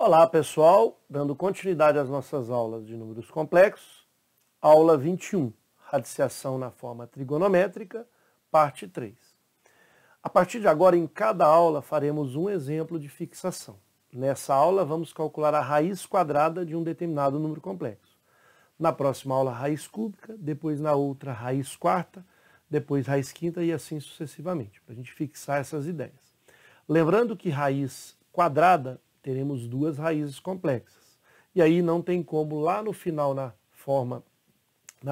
Olá pessoal, dando continuidade às nossas aulas de números complexos, aula 21, radiciação na forma trigonométrica, parte 3. A partir de agora, em cada aula, faremos um exemplo de fixação. Nessa aula, vamos calcular a raiz quadrada de um determinado número complexo. Na próxima aula, raiz cúbica, depois na outra, raiz quarta, depois raiz quinta e assim sucessivamente, para a gente fixar essas ideias. Lembrando que raiz quadrada teremos duas raízes complexas. E aí não tem como, lá no final, na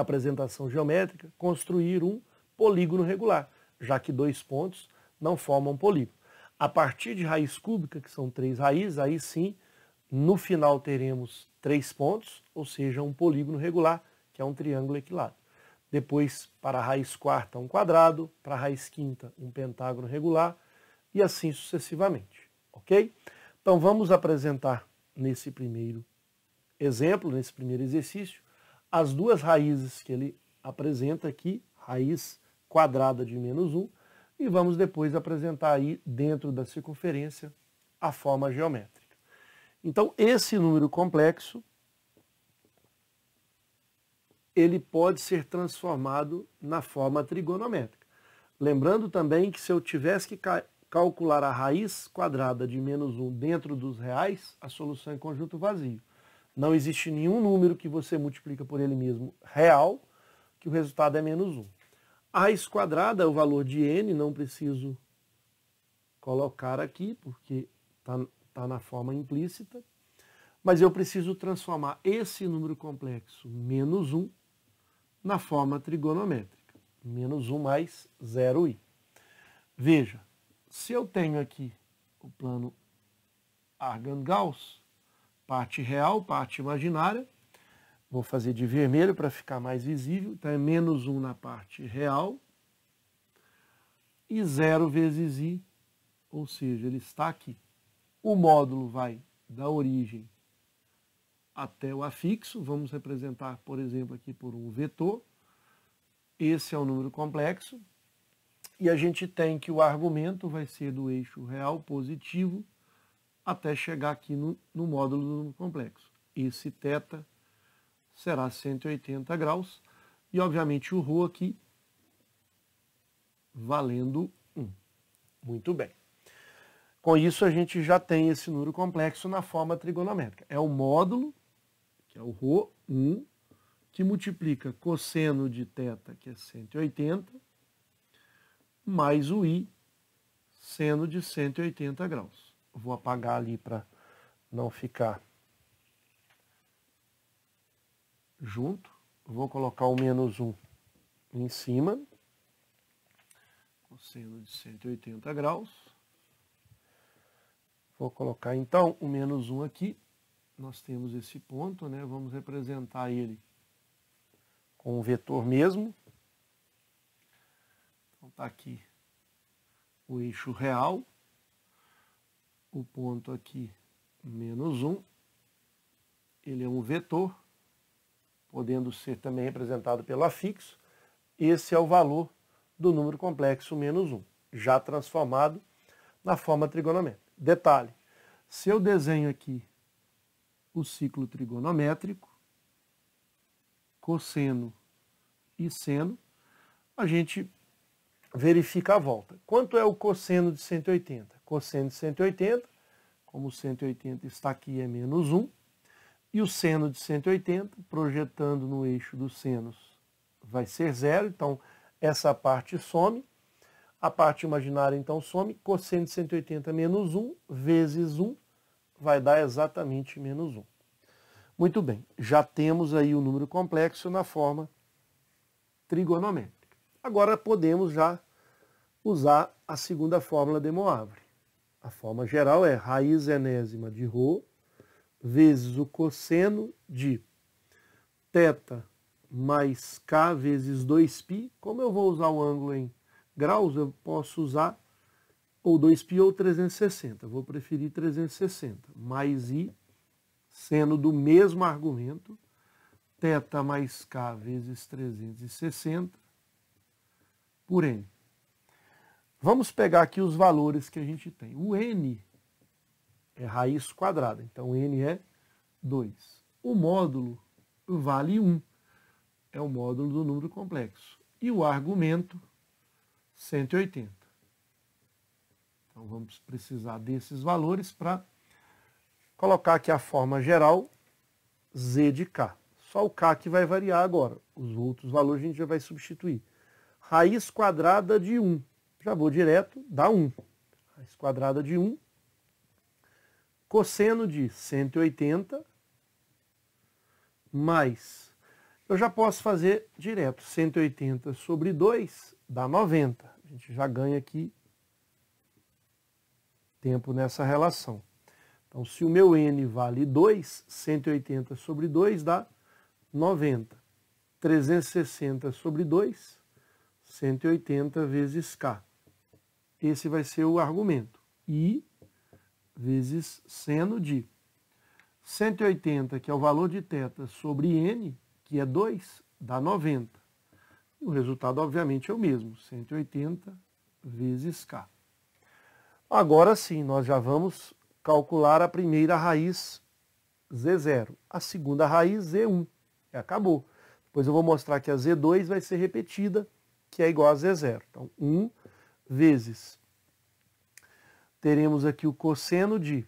apresentação geométrica, construir um polígono regular, já que dois pontos não formam polígono. A partir de raiz cúbica, que são três raízes, aí sim, no final teremos três pontos, ou seja, um polígono regular, que é um triângulo equilátero. Depois, para a raiz quarta, um quadrado, para a raiz quinta, um pentágono regular, e assim sucessivamente, ok? Então vamos apresentar nesse primeiro exemplo, nesse primeiro exercício, as duas raízes que ele apresenta aqui, raiz quadrada de menos 1, e vamos depois apresentar aí dentro da circunferência a forma geométrica. Então esse número complexo, ele pode ser transformado na forma trigonométrica. Lembrando também que se eu tivesse que calcular a raiz quadrada de menos 1 dentro dos reais, a solução é conjunto vazio. Não existe nenhum número que você multiplica por ele mesmo real, que o resultado é menos 1. A raiz quadrada é o valor de n, não preciso colocar aqui, porque está na forma implícita, mas eu preciso transformar esse número complexo, menos 1, na forma trigonométrica. Menos 1 mais 0i. Veja, se eu tenho aqui o plano Argand-Gauss, parte real, parte imaginária, vou fazer de vermelho para ficar mais visível, então é menos 1 na parte real e 0 vezes i, ou seja, ele está aqui. O módulo vai da origem até o afixo, vamos representar, por exemplo, aqui por um vetor. Esse é o número complexo. E a gente tem que o argumento vai ser do eixo real positivo até chegar aqui no módulo do número complexo. Esse θ será 180 graus e, obviamente, o ρ aqui valendo 1. Muito bem. Com isso, a gente já tem esse número complexo na forma trigonométrica. É o módulo, que é o ρ, 1, que multiplica cosseno de θ, que é 180, mais o i, seno de 180 graus. Vou apagar ali para não ficar junto. Vou colocar o menos 1 em cima. Cosseno de 180 graus. Vou colocar então o menos 1 aqui. Nós temos esse ponto, né? Vamos representar ele com um vetor mesmo. Então está aqui o eixo real, o ponto aqui menos 1, ele é um vetor, podendo ser também representado pelo afixo. Esse é o valor do número complexo menos 1, já transformado na forma trigonométrica. Detalhe, se eu desenho aqui o ciclo trigonométrico, cosseno e seno, a gente verifica a volta. Quanto é o cosseno de 180? Cosseno de 180, como 180 está aqui, é menos 1. E o seno de 180, projetando no eixo dos senos, vai ser 0. Então, essa parte some. A parte imaginária, então, some. Cosseno de 180 menos 1 vezes 1 vai dar exatamente menos 1. Muito bem, já temos aí o número complexo na forma trigonométrica. Agora podemos já usar a segunda fórmula de Moivre. A forma geral é raiz enésima de ρ vezes o cosseno de θ mais k vezes 2π. Como eu vou usar o ângulo em graus, eu posso usar ou 2π ou 360. Vou preferir 360. Mais i, seno do mesmo argumento, θ mais k vezes 360 por n. Vamos pegar aqui os valores que a gente tem. O n é raiz quadrada, então n é 2. O módulo vale 1, é o módulo do número complexo. E o argumento, 180. Então vamos precisar desses valores para colocar aqui a forma geral z de k. Só o k que vai variar agora. Os outros valores a gente já vai substituir. Raiz quadrada de 1. Já vou direto, dá 1. Raiz quadrada de 1. Cosseno de 180 mais... Eu já posso fazer direto. 180 sobre 2 dá 90. A gente já ganha aqui tempo nessa relação. Então, se o meu n vale 2, 180 sobre 2 dá 90. 360 sobre 2, 180 vezes k. Esse vai ser o argumento. I vezes seno de 180, que é o valor de θ, sobre n, que é 2, dá 90. E o resultado, obviamente, é o mesmo, 180 vezes k. Agora sim, nós já vamos calcular a primeira raiz z0, a segunda raiz z1. E acabou. Depois eu vou mostrar que a z2 vai ser repetida, que é igual a z0. Então, 1 vezes... Teremos aqui o cosseno de...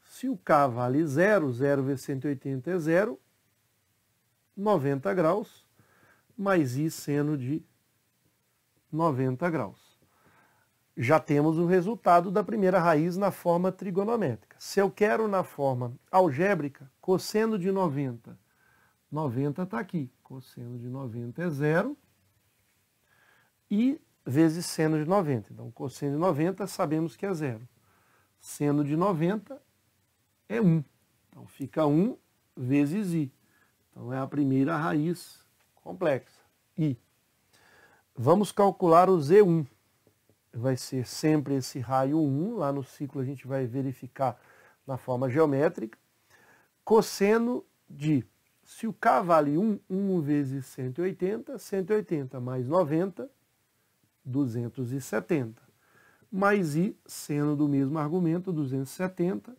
Se o k vale 0, 0 vezes 180 é 0, 90 graus, mais i seno de 90 graus. Já temos o resultado da primeira raiz na forma trigonométrica. Se eu quero na forma algébrica, cosseno de 90. 90 está aqui. Cosseno de 90 é 0. E vezes seno de 90. Então, cosseno de 90 sabemos que é 0. Seno de 90 é 1. Então, fica 1 vezes i. Então, é a primeira raiz complexa, i. Vamos calcular o z1. Vai ser sempre esse raio 1. Lá no ciclo a gente vai verificar na forma geométrica. Cosseno de... Se o k vale 1, 1 vezes 180, 180 mais 90, 270. Mais i, seno do mesmo argumento, 270.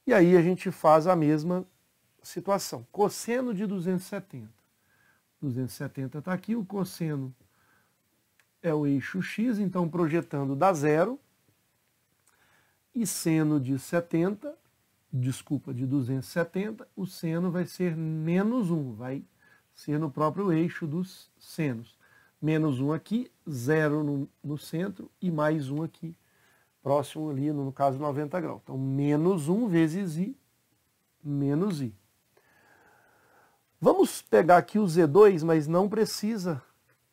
E aí a gente faz a mesma situação. Cosseno de 270. 270 está aqui, o cosseno é o eixo x, então projetando dá 0. E seno de 70, de 270, o seno vai ser menos 1, vai ser no próprio eixo dos senos. Menos 1 aqui, 0 no centro e mais 1 aqui, próximo ali, no caso 90 graus. Então, menos 1 vezes i, menos i. Vamos pegar aqui o z2, mas não precisa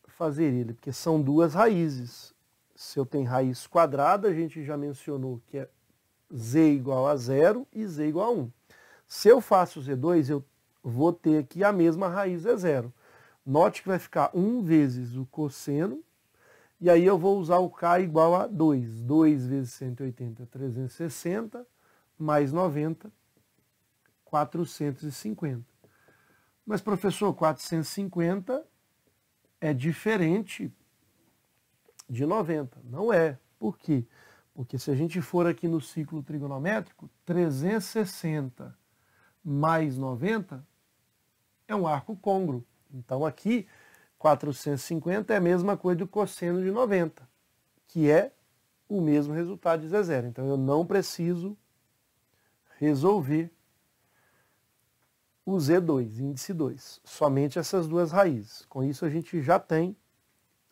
fazer ele, porque são duas raízes. Se eu tenho raiz quadrada, a gente já mencionou que é z igual a 0 e z igual a 1. Se eu faço z2, eu vou ter aqui a mesma raiz z0. Note que vai ficar 1 vezes o cosseno, e aí eu vou usar o k igual a 2. 2 vezes 180, 360, mais 90, 450. Mas, professor, 450 é diferente de 90. Não é. Por quê? Porque se a gente for aqui no ciclo trigonométrico, 360 mais 90 é um arco côngruo. Então aqui, 450 é a mesma coisa do cosseno de 90, que é o mesmo resultado de z0. Então eu não preciso resolver o z2, índice 2. Somente essas duas raízes. Com isso a gente já tem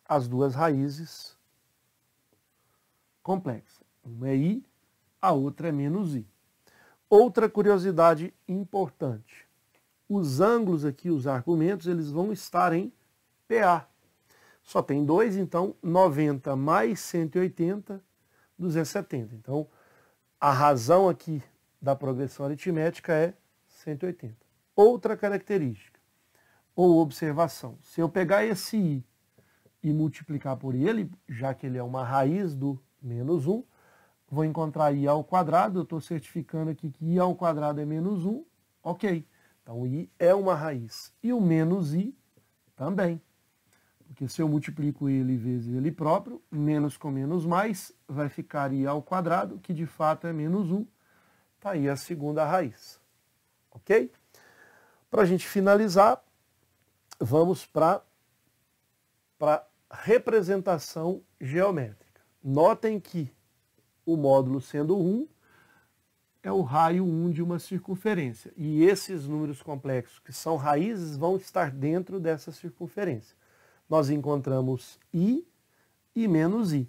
as duas raízes complexas. Uma é i, a outra é menos i. Outra curiosidade importante. Os ângulos aqui, os argumentos, eles vão estar em PA. Só tem 2, então 90 mais 180, 270. Então, a razão aqui da progressão aritmética é 180. Outra característica, ou observação. Se eu pegar esse i e multiplicar por ele, já que ele é uma raiz do menos 1, vou encontrar i ao quadrado. Eu estou certificando aqui que i ao quadrado é menos 1. Ok. Então, i é uma raiz. E o menos i também. Porque se eu multiplico ele vezes ele próprio, menos com menos mais, vai ficar i ao quadrado, que de fato é menos 1. Está aí a segunda raiz. Ok? Para a gente finalizar, vamos para representação geométrica. Notem que o módulo sendo 1 é o raio 1 de uma circunferência. E esses números complexos, que são raízes, vão estar dentro dessa circunferência. Nós encontramos i e menos i.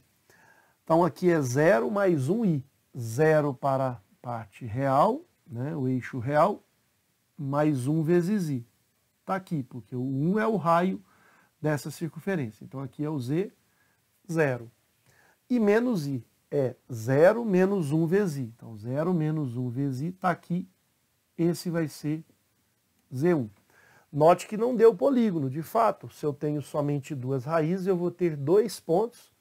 Então aqui é 0 mais 1i. 0 para a parte real, né, o eixo real, mais 1 vezes i. Está aqui, porque o 1 é o raio dessa circunferência. Então aqui é o z, 0. E menos i é 0 menos 1 vezes i. Então 0 menos 1 vezes i está aqui. Esse vai ser z1. Note que não deu polígono. De fato, se eu tenho somente duas raízes, eu vou ter 2 pontos.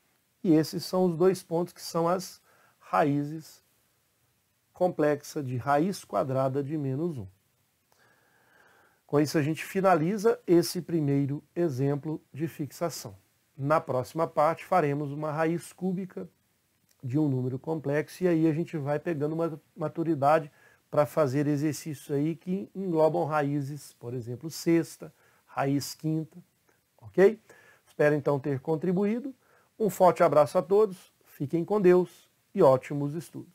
E esses são os 2 pontos que são as raízes complexas de raiz quadrada de menos 1. Com isso a gente finaliza esse primeiro exemplo de fixação. Na próxima parte faremos uma raiz cúbica de um número complexo e aí a gente vai pegando uma maturidade para fazer exercícios aí que englobam raízes, por exemplo, sexta, raiz quinta, ok? Espero então ter contribuído. Um forte abraço a todos, fiquem com Deus e ótimos estudos.